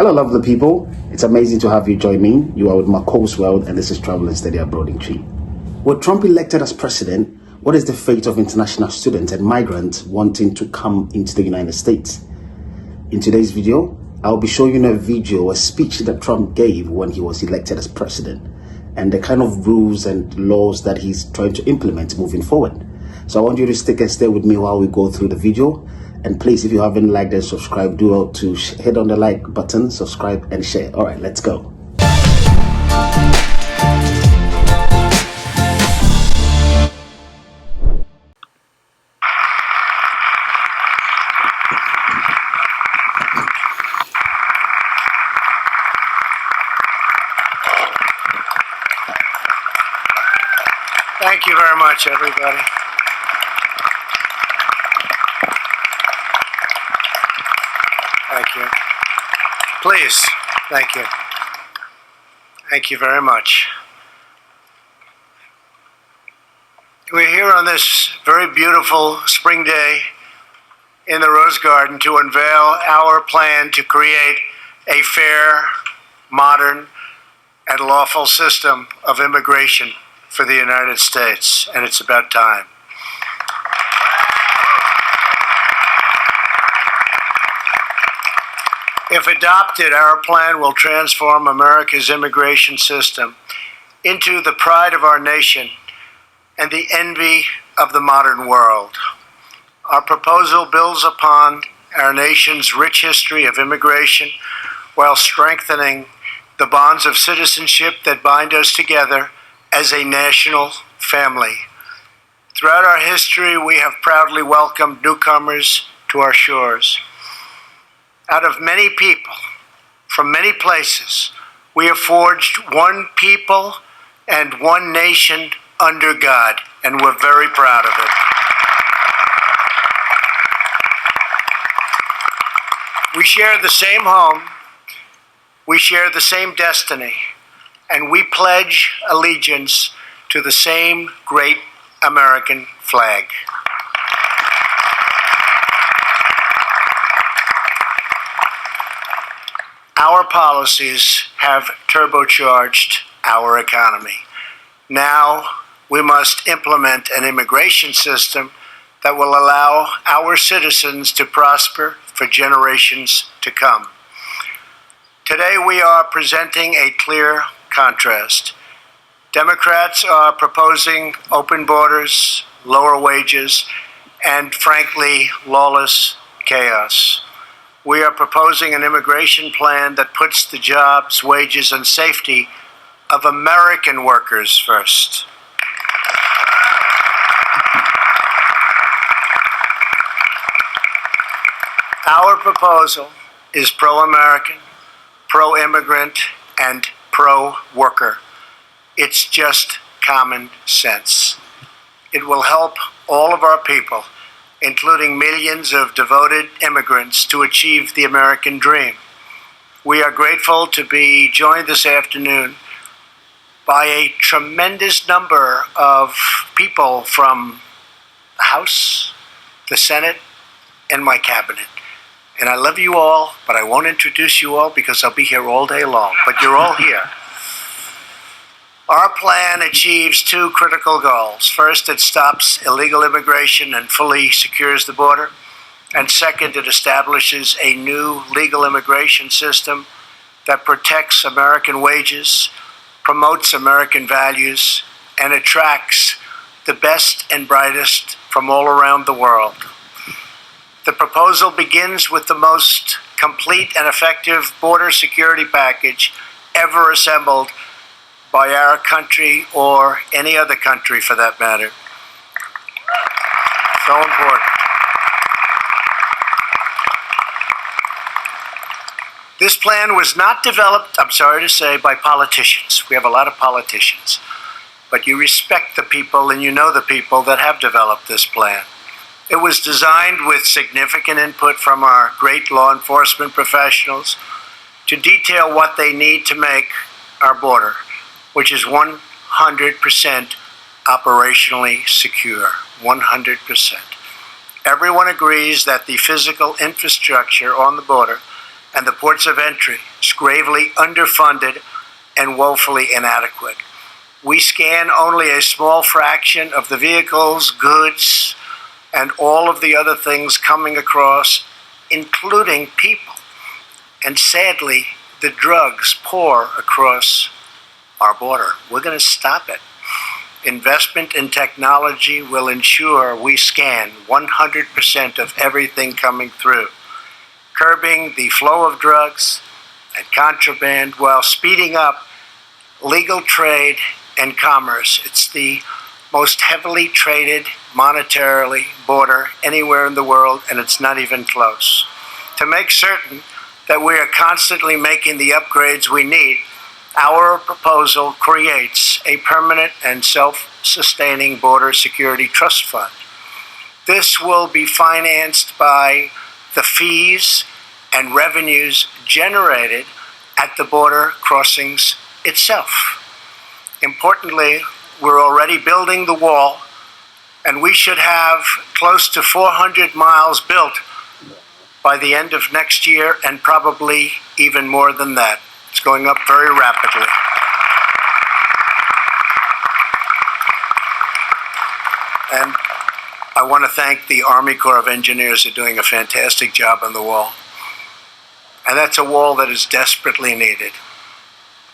Hello, lovely people. It's amazing to have you join me. You are with Marco's World, and this is Travel and Study Abroad in Tree. With Trump elected as president, what is the fate of international students and migrants wanting to come into the United States? In today's video, I'll be showing you a speech that Trump gave when he was elected as president, and the kind of rules and laws that he's trying to implement moving forward. So I want you to stick and stay with me while we go through the video. And please, if you haven't liked and subscribed, do out to hit on the like button, subscribe and share. All right, let's go. Thank you very much, everybody. Thank you. Please, thank you. Thank you very much. We're here on this very beautiful spring day in the Rose Garden to unveil our plan to create a fair, modern, and lawful system of immigration for the United States, and it's about time. If adopted, our plan will transform America's immigration system into the pride of our nation and the envy of the modern world. Our proposal builds upon our nation's rich history of immigration while strengthening the bonds of citizenship that bind us together as a national family. Throughout our history, we have proudly welcomed newcomers to our shores. Out of many people, from many places, we have forged one people and one nation under God, and we're very proud of it. We share the same home, we share the same destiny, and we pledge allegiance to the same great American flag. Our policies have turbocharged our economy. Now we must implement an immigration system that will allow our citizens to prosper for generations to come. Today we are presenting a clear contrast. Democrats are proposing open borders, lower wages, and frankly, lawless chaos. We are proposing an immigration plan that puts the jobs, wages, and safety of American workers first. Our proposal is pro-American, pro-immigrant, and pro-worker. It's just common sense. It will help all of our people, including millions of devoted immigrants, to achieve the American dream. We are grateful to be joined this afternoon by a tremendous number of people from the House, the Senate, and my cabinet. And I love you all, but I won't introduce you all because I'll be here all day long, but you're all here. Our plan achieves two critical goals. First, it stops illegal immigration and fully secures the border. And second, it establishes a new legal immigration system that protects American wages, promotes American values, and attracts the best and brightest from all around the world. The proposal begins with the most complete and effective border security package ever assembled by our country or any other country for that matter. So important. This plan was not developed, I'm sorry to say, by politicians. We have a lot of politicians. But you respect the people and you know the people that have developed this plan. It was designed with significant input from our great law enforcement professionals to detail what they need to make our border, which is 100% operationally secure, 100%. Everyone agrees that the physical infrastructure on the border and the ports of entry It's gravely underfunded and woefully inadequate. We scan only a small fraction of the vehicles, goods, and all of the other things coming across, including people. And sadly, the drugs pour across our border. We're going to stop it. Investment in technology will ensure we scan 100% of everything coming through, curbing the flow of drugs and contraband while speeding up legal trade and commerce. It's the most heavily traded monetarily border anywhere in the world, and it's not even close. To make certain that we are constantly making the upgrades we need, our proposal creates a permanent and self-sustaining border security trust fund. This will be financed by the fees and revenues generated at the border crossings itself. Importantly, we're already building the wall, and we should have close to 400 miles built by the end of next year, and probably even more than that. It's going up very rapidly. And I want to thank the Army Corps of Engineers for doing a fantastic job on the wall. And that's a wall that is desperately needed.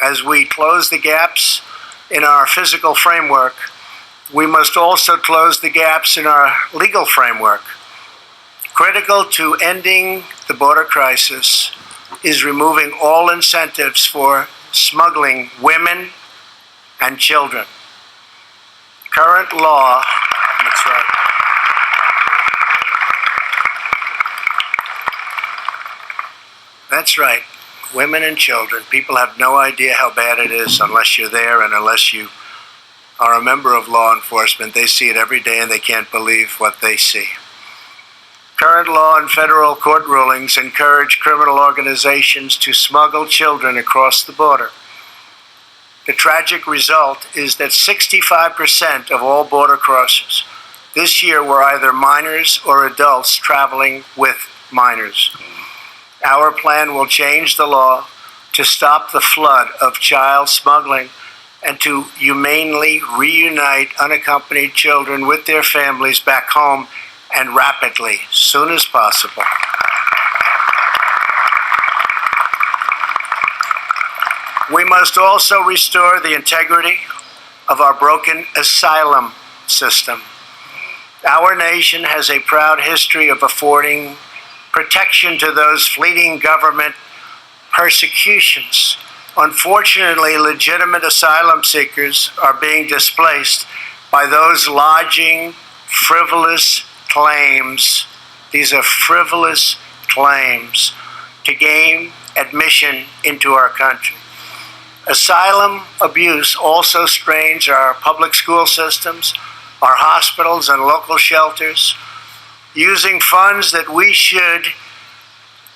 As we close the gaps in our physical framework, we must also close the gaps in our legal framework. Critical to ending the border crisis is removing all incentives for smuggling women and children. Current law, that's right. That's right, women and children. People have no idea how bad it is unless you're there and unless you are a member of law enforcement. They see it every day and they can't believe what they see. Current law and federal court rulings encourage criminal organizations to smuggle children across the border. The tragic result is that 65% of all border crossers this year were either minors or adults traveling with minors. Our plan will change the law to stop the flood of child smuggling and to humanely reunite unaccompanied children with their families back home, and rapidly, soon as possible. We must also restore the integrity of our broken asylum system. Our nation has a proud history of affording protection to those fleeing government persecutions. Unfortunately, legitimate asylum seekers are being displaced by those lodging frivolous claims. These are frivolous claims to gain admission into our country. Asylum abuse also strains our public school systems, our hospitals and local shelters, using funds that we should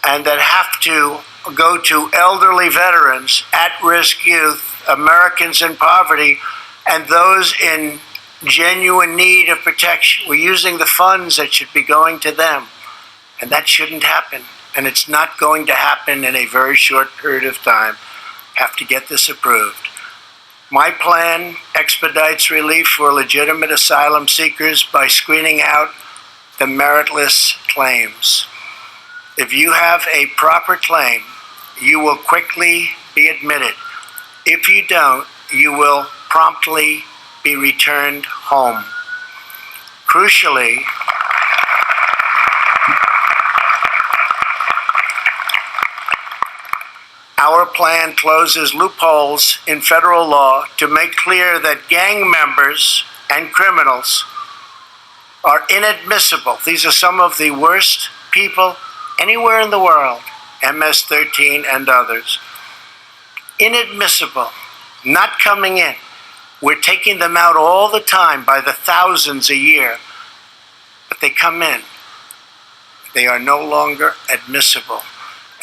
and that have to go to elderly veterans, at-risk youth, Americans in poverty, and those in genuine need of protection. We're using the funds that should be going to them, and that shouldn't happen. And it's not going to happen in a very short period of time. Have to get this approved. My plan expedites relief for legitimate asylum seekers by screening out the meritless claims. If you have a proper claim, you will quickly be admitted. If you don't, you will promptly be returned home. Crucially, our plan closes loopholes in federal law to make clear that gang members and criminals are inadmissible. These are some of the worst people anywhere in the world, MS-13 and others. Inadmissible, not coming in. We're taking them out all the time by the thousands a year, but they come in. They are no longer admissible.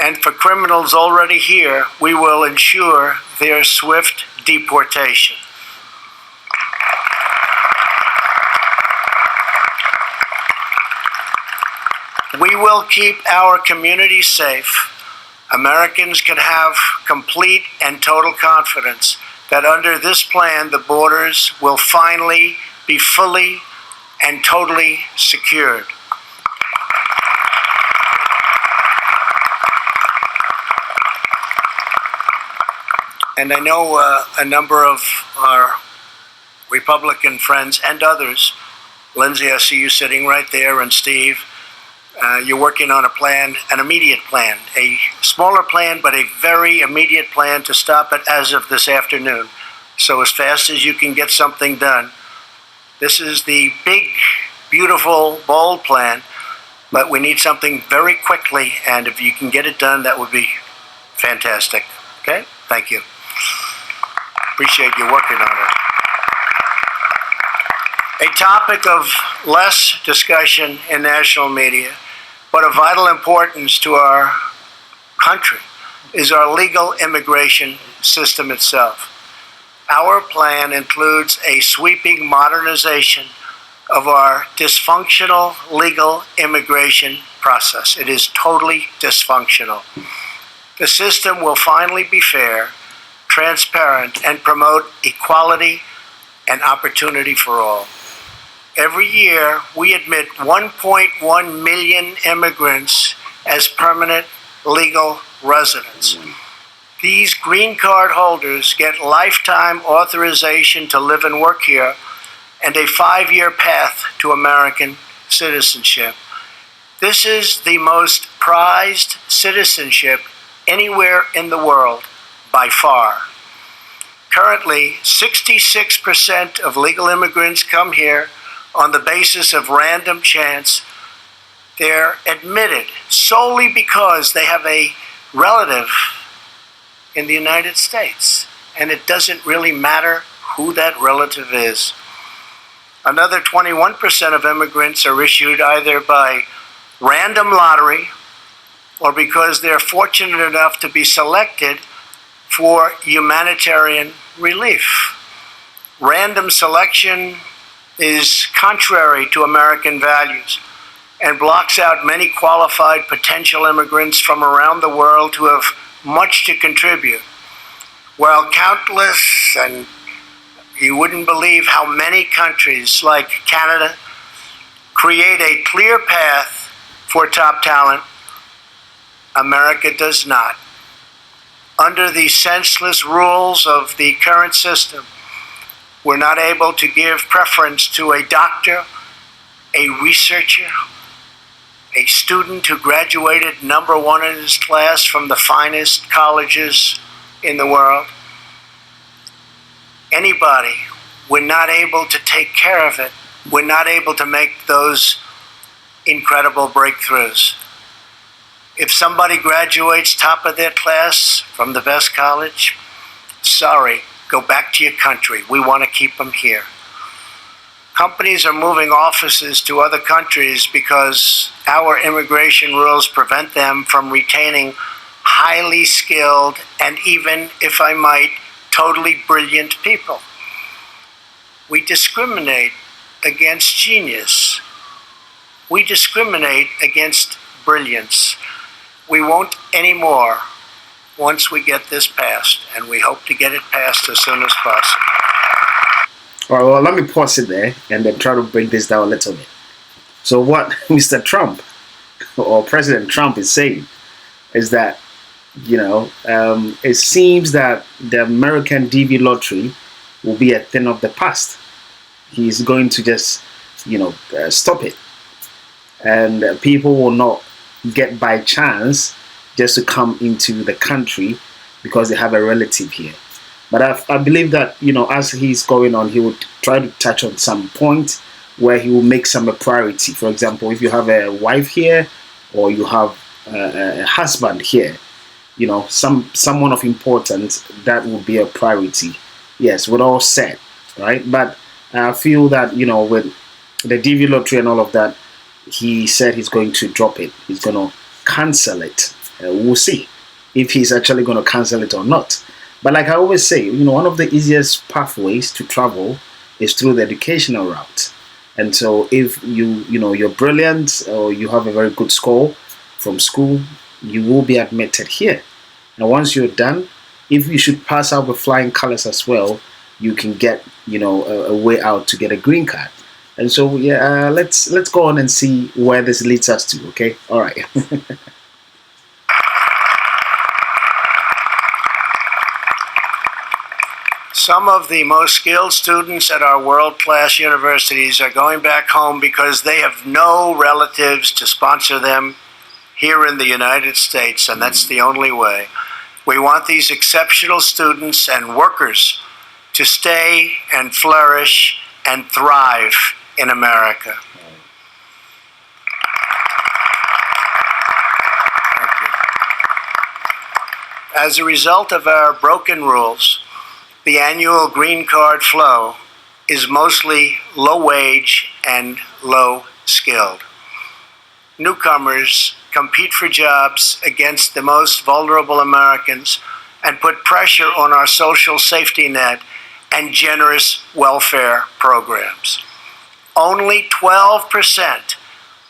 And for criminals already here, we will ensure their swift deportation. We will keep our communities safe. Americans can have complete and total confidence that under this plan, the borders will finally be fully and totally secured. And I know a number of our Republican friends and others, Lindsay, I see you sitting right there, and Steve, you're working on a plan, an immediate plan, a smaller plan, but a very immediate plan to stop it as of this afternoon. So as fast as you can get something done. This is the big, beautiful, bold plan, but we need something very quickly, and if you can get it done, that would be fantastic. Okay? Thank you. Appreciate you working on it. A topic of less discussion in national media, but of vital importance to our country, is our legal immigration system itself. Our plan includes a sweeping modernization of our dysfunctional legal immigration process. It is totally dysfunctional. The system will finally be fair, transparent, and promote equality and opportunity for all. Every year, we admit 1.1 million immigrants as permanent legal residents. These green card holders get lifetime authorization to live and work here and a 5-year path to American citizenship. This is the most prized citizenship anywhere in the world, by far. Currently, 66% of legal immigrants come here on the basis of random chance. They're admitted solely because they have a relative in the United States, and it doesn't really matter who that relative is. Another 21% of immigrants are issued either by random lottery or because they're fortunate enough to be selected for humanitarian relief. Random selection is contrary to American values and blocks out many qualified potential immigrants from around the world who have much to contribute. While countless, and you wouldn't believe how many countries like Canada create a clear path for top talent, America does not. Under the senseless rules of the current system, we're not able to give preference to a doctor, a researcher, a student who graduated #1 in his class from the finest colleges in the world. Anybody, we're not able to take care of it. We're not able to make those incredible breakthroughs. If somebody graduates top of their class from the best college, sorry, go back to your country. We want to keep them here. Companies are moving offices to other countries because our immigration rules prevent them from retaining highly skilled and even, if I might, totally brilliant people. We discriminate against genius. We discriminate against brilliance. We won't anymore once we get this passed, and we hope to get it passed as soon as possible. All right, well, let me pause it there and then try to break this down a little bit. So what Mr. Trump or President Trump is saying is that, it seems that the American DV lottery will be a thing of the past. He's going to just, stop it. And people will not get by chance just to come into the country because they have a relative here. But I believe that, as he's going on, he would try to touch on some point where he will make some a priority. For example, if you have a wife here or you have a husband here, someone of importance, that will be a priority. Yes, with all said, right? But I feel that, with the DV lottery and all of that, he said he's going to drop it. He's going to cancel it. We'll see if he's actually going to cancel it or not. But like I always say, one of the easiest pathways to travel is through the educational route. And so if you're brilliant or you have a very good score from school, you will be admitted here. And once you're done, if you should pass out with flying colors as well, you can get, a way out to get a green card. And so, yeah, let's go on and see where this leads us to. Okay, all right. Some of the most skilled students at our world-class universities are going back home because they have no relatives to sponsor them here in the United States, and that's the only way. We want these exceptional students and workers to stay and flourish and thrive in America. As a result of our broken rules, the annual green card flow is mostly low wage and low skilled. Newcomers compete for jobs against the most vulnerable Americans and put pressure on our social safety net and generous welfare programs. Only 12%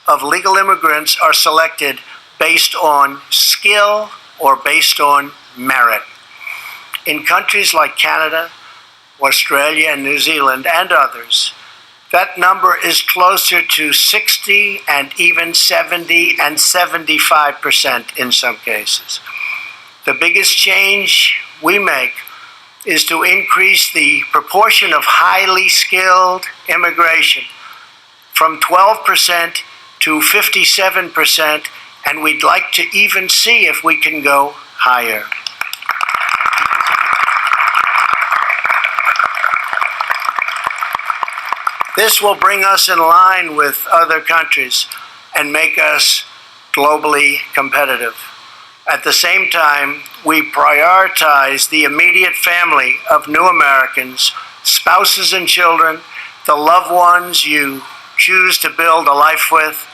of legal immigrants are selected based on skill or based on merit. In countries like Canada, Australia, and New Zealand, and others, that number is closer to 60 and even 70 and 75% in some cases. The biggest change we make is to increase the proportion of highly skilled immigration from 12% to 57%, and we'd like to even see if we can go higher. This will bring us in line with other countries and make us globally competitive. At the same time, we prioritize the immediate family of new Americans, spouses and children, the loved ones you choose to build a life with.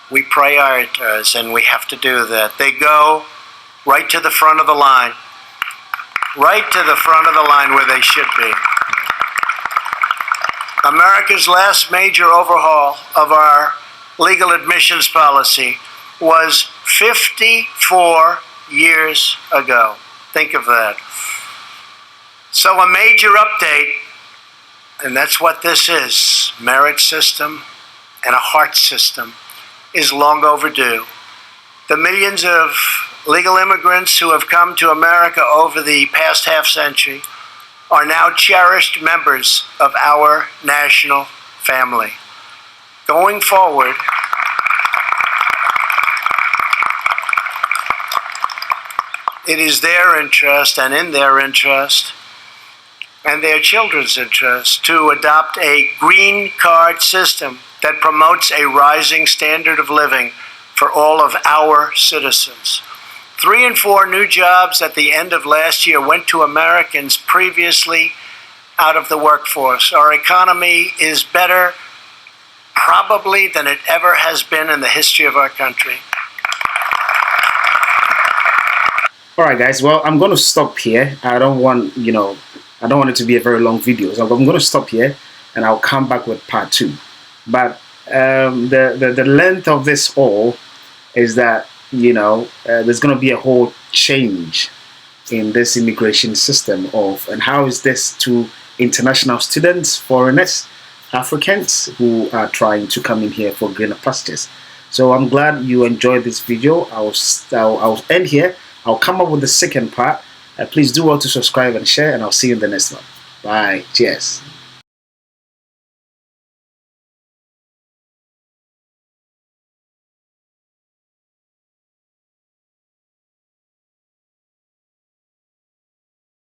We prioritize, and we have to do that. They go right to the front of the line, right to the front of the line where they should be. America's last major overhaul of our legal admissions policy was 54 years ago. Think of that. So a major update, and that's what this is, merit system and a heart system, is long overdue. The millions of legal immigrants who have come to America over the past half century are now cherished members of our national family. Going forward, it is their interest and in their interest and their children's interest to adopt a green card system that promotes a rising standard of living for all of our citizens. 3 in 4 new jobs at the end of last year went to Americans previously out of the workforce. Our economy is better probably than it ever has been in the history of our country. All right, guys. Well, I'm going to stop here. I don't want it to be a very long video. So I'm going to stop here and I'll come back with part 2. But the length of this all is that there's going to be a whole change in this immigration system and how is this to international students, foreigners, Africans who are trying to come in here for greener pastures. So I'm glad you enjoyed this video. I'll end here. I'll come up with the second part. Please do well to subscribe and share, and I'll see you in the next one. Bye. Cheers.